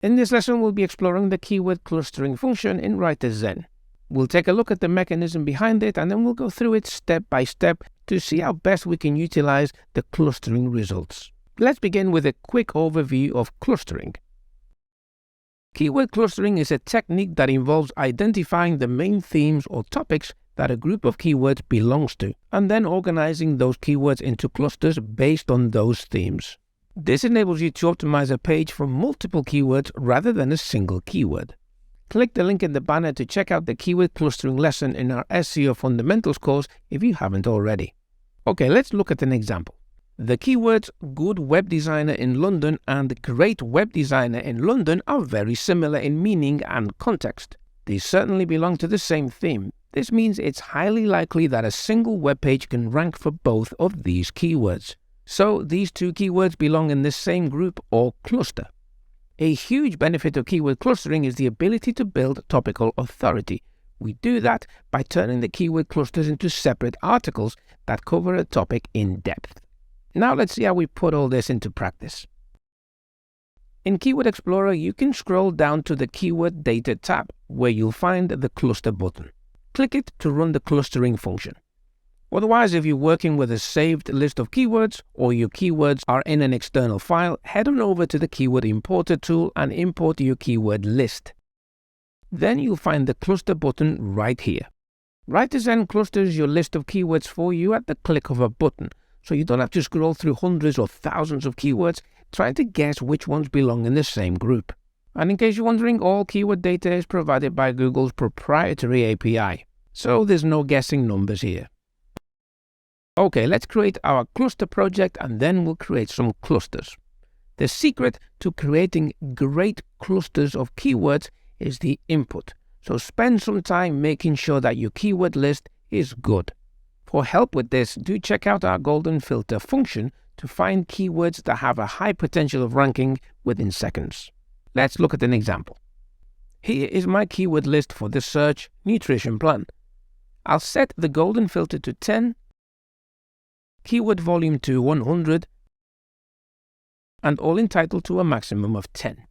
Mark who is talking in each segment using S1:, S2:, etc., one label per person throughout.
S1: In this lesson, we'll be exploring the keyword clustering function in WriterZen. We'll take a look at the mechanism behind it, and then we'll go through it step by step to see how best we can utilize the clustering results. Let's begin with a quick overview of clustering. Keyword clustering is a technique that involves identifying the main themes or topics that a group of keywords belongs to, and then organizing those keywords into clusters based on those themes. This enables you to optimize a page for multiple keywords rather than a single keyword. Click the link in the banner to check out the keyword clustering lesson in our SEO Fundamentals course if you haven't already. Okay, let's look at an example. The keywords good web designer in London and great web designer in London are very similar in meaning and context. They certainly belong to the same theme. This means it's highly likely that a single web page can rank for both of these keywords. So these two keywords belong in the same group or cluster. A huge benefit of keyword clustering is the ability to build topical authority. We do that by turning the keyword clusters into separate articles that cover a topic in depth. Now let's see how we put all this into practice. In Keyword Explorer, you can scroll down to the Keyword Data tab, where you'll find the cluster button. Click it to run the clustering function. Otherwise, if you're working with a saved list of keywords or your keywords are in an external file, head on over to the Keyword Importer tool and import your keyword list. Then you'll find the cluster button right here. WriterZen clusters your list of keywords for you at the click of a button, so you don't have to scroll through hundreds or thousands of keywords trying to guess which ones belong in the same group. And in case you're wondering, all keyword data is provided by Google's proprietary API, so there's no guessing numbers here. Okay, let's create our cluster project and then we'll create some clusters. The secret to creating great clusters of keywords is the input, so spend some time making sure that your keyword list is good. For help with this, do check out our golden filter function to find keywords that have a high potential of ranking within seconds. Let's look at an example. Here is my keyword list for the search nutrition plan. I'll set the golden filter to 10, keyword volume to 100, and all entitled to a maximum of 10.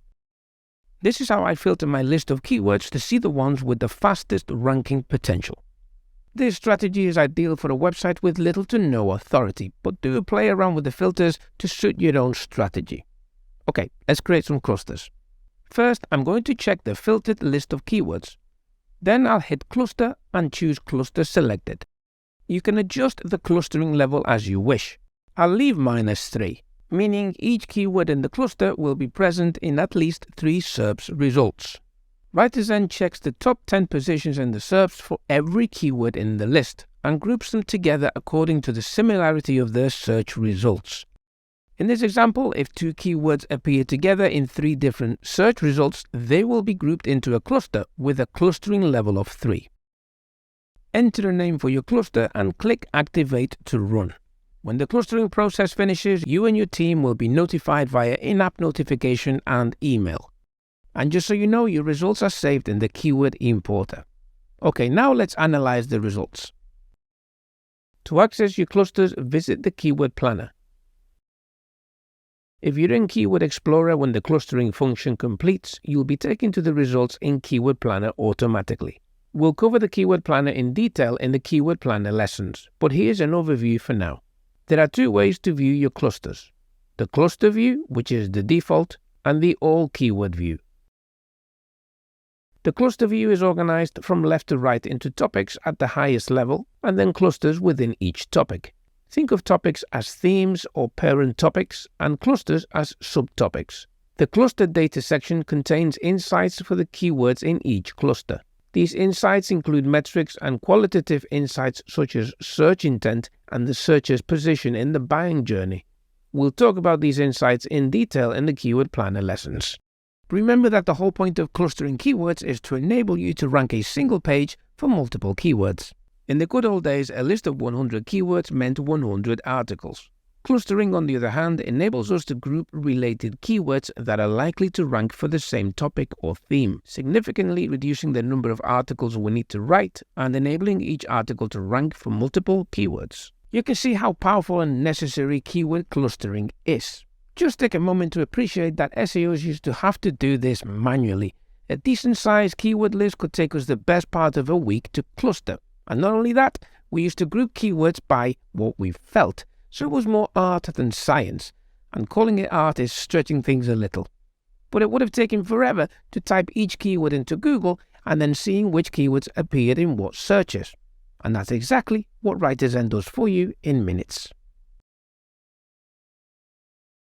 S1: This is how I filter my list of keywords to see the ones with the fastest ranking potential. This strategy is ideal for a website with little to no authority, but do play around with the filters to suit your own strategy. Okay, let's create some clusters. First, I'm going to check the filtered list of keywords. Then I'll hit cluster and choose cluster selected. You can adjust the clustering level as you wish. I'll leave mine as 3, meaning each keyword in the cluster will be present in at least 3 SERPs results. WriterZen checks the top 10 positions in the SERPs for every keyword in the list and groups them together according to the similarity of their search results. In this example, if 2 keywords appear together in 3 different search results, they will be grouped into a cluster with a clustering level of 3. Enter a name for your cluster and click Activate to run. When the clustering process finishes, you and your team will be notified via in-app notification and email. And just so you know, your results are saved in the Keyword Importer. Okay, now let's analyze the results. To access your clusters, visit the Keyword Planner. If you're in Keyword Explorer when the clustering function completes, you'll be taken to the results in Keyword Planner automatically. We'll cover the Keyword Planner in detail in the Keyword Planner lessons, but here's an overview for now. There are 2 ways to view your clusters: the cluster view, which is the default, and the all keyword view. The cluster view is organized from left to right into topics at the highest level, and then clusters within each topic. Think of topics as themes or parent topics, and clusters as subtopics. The cluster data section contains insights for the keywords in each cluster. These insights include metrics and qualitative insights such as search intent and the searcher's position in the buying journey. We'll talk about these insights in detail in the Keyword Planner lessons. Remember that the whole point of clustering keywords is to enable you to rank a single page for multiple keywords. In the good old days, a list of 100 keywords meant 100 articles. Clustering, on the other hand, enables us to group related keywords that are likely to rank for the same topic or theme, significantly reducing the number of articles we need to write and enabling each article to rank for multiple keywords. You can see how powerful and necessary keyword clustering is. Just take a moment to appreciate that SEOs used to have to do this manually. A decent-sized keyword list could take us the best part of a week to cluster. And not only that, we used to group keywords by what we felt, so it was more art than science. And calling it art is stretching things a little. But it would have taken forever to type each keyword into Google and then seeing which keywords appeared in what searches. And that's exactly what WriterZen does for you in minutes.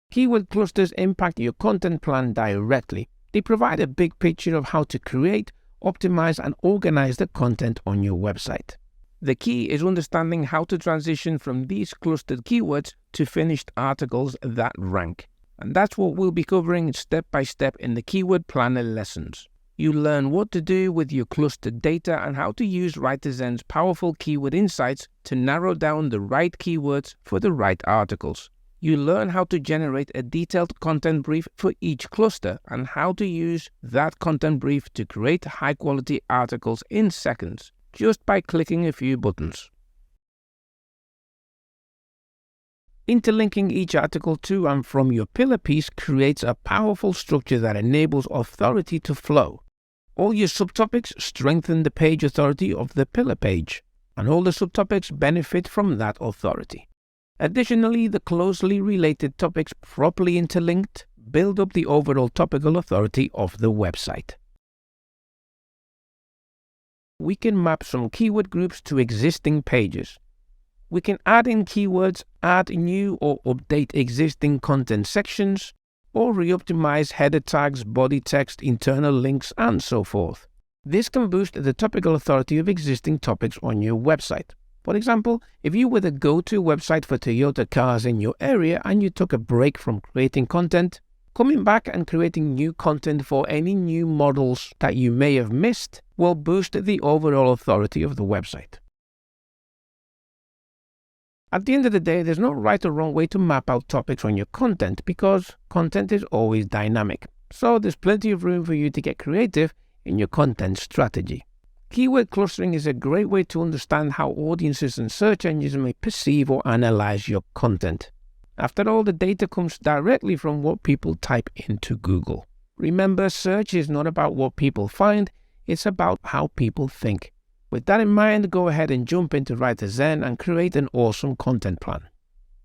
S1: Keyword clusters impact your content plan directly. They provide a big picture of how to create, optimize, and organize the content on your website. The key is understanding how to transition from these clustered keywords to finished articles that rank. And that's what we'll be covering step by step in the Keyword Planner lessons. You learn what to do with your clustered data and how to use WriterZen's powerful keyword insights to narrow down the right keywords for the right articles. You learn how to generate a detailed content brief for each cluster and how to use that content brief to create high-quality articles in seconds, just by clicking a few buttons. Interlinking each article to and from your pillar piece creates a powerful structure that enables authority to flow. All your subtopics strengthen the page authority of the pillar page, and all the subtopics benefit from that authority. Additionally, the closely related topics properly interlinked build up the overall topical authority of the website. We can map some keyword groups to existing pages. We can add in keywords, add new or update existing content sections, or re-optimize header tags, body text, internal links, and so forth. This can boost the topical authority of existing topics on your website. For example, if you were the go-to website for Toyota cars in your area and you took a break from creating content, coming back and creating new content for any new models that you may have missed will boost the overall authority of the website. At the end of the day, there's no right or wrong way to map out topics on your content because content is always dynamic. So there's plenty of room for you to get creative in your content strategy. Keyword clustering is a great way to understand how audiences and search engines may perceive or analyze your content. After all, the data comes directly from what people type into Google. Remember, search is not about what people find, it's about how people think. With that in mind, go ahead and jump into WriterZen and create an awesome content plan.